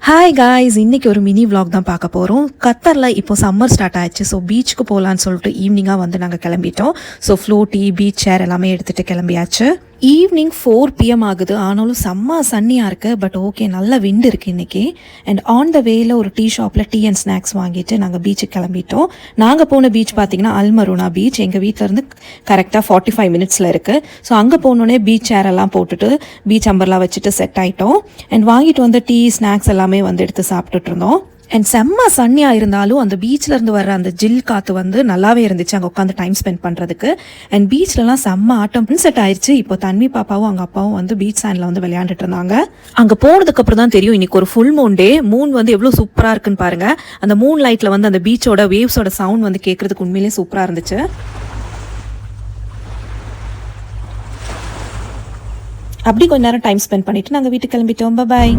Hi guys, இன்றைக்கி ஒரு mini vlog தான் பார்க்க போகிறோம். கத்தரில் இப்போ சம்மர் ஸ்டார்ட் ஆயிடுச்சு. ஸோ பீச்சுக்கு போகலான்னு சொல்லிட்டு ஈவினிங்காக வந்து நாங்கள் கிளம்பிட்டோம். ஸோ ஃப்ளோட்டி பீச் சேர் எல்லாமே எடுத்துகிட்டு கிளம்பியாச்சு. ஈவினிங் 4 PM ஆகுது. ஆனாலும் செம்ம சன்னியாக இருக்குது. பட் ஓகே, நல்ல விண்டு இருக்குது இன்றைக்கி. அண்ட் ஆன் த வேயில் ஒரு டீ ஷாப்பில் டீ அண்ட் ஸ்நாக்ஸ் வாங்கிட்டு நாங்கள் பீச்சுக்கு கிளம்பிட்டோம். நாங்கள் போன பீச் பார்த்திங்கன்னா அல்மருனா பீச். எங்கள் வீட்டிலேருந்து கரெக்டாக 45 மினிட்ஸில் இருக்குது. ஸோ அங்கே போனோடனே பீச் சேர் எல்லாம் போட்டுட்டு பீச் அம்பர்லாம் வச்சுட்டு செட் ஆகிட்டோம். அண்ட் வாங்கிட்டு வந்து டீ ஸ்நாக்ஸ் எல்லாமே வந்து எடுத்து சாப்பிட்டுட்டு இருந்தோம். அண்ட் செம்ம சன்னியாக இருந்தாலும் அந்த பீச்சிலேருந்து வர்ற அந்த ஜில் காற்று வந்து நல்லாவே இருந்துச்சு அங்கே உட்காந்து டைம் ஸ்பெண்ட் பண்ணுறதுக்கு. அண்ட் பீச்லலாம் செம்ம ஆட்டம் செட் ஆயிடுச்சு. இப்போ தன்வி பாப்பாவும் அவங்க அப்பாவும் வந்து பீச் சாண்டில் வந்து விளையாண்டுட்டு இருந்தாங்க. அங்கே போனதுக்கப்புறம் தான் தெரியும் இன்னைக்கு ஒரு ஃபுல் மூன் டே. மூன் வந்து எவ்வளோ சூப்பராக இருக்குன்னு பாருங்க. அந்த மூன் லைட்டில் வந்து அந்த பீச்சோட வேவ்ஸோட சவுண்ட் வந்து கேட்குறதுக்கு உண்மையிலேயே சூப்பராக இருந்துச்சு. அப்படி கொஞ்ச நேரம் டைம் ஸ்பெண்ட் பண்ணிட்டு நாங்கள் வீட்டுக்கு கிளம்பிட்டோம். பாய்.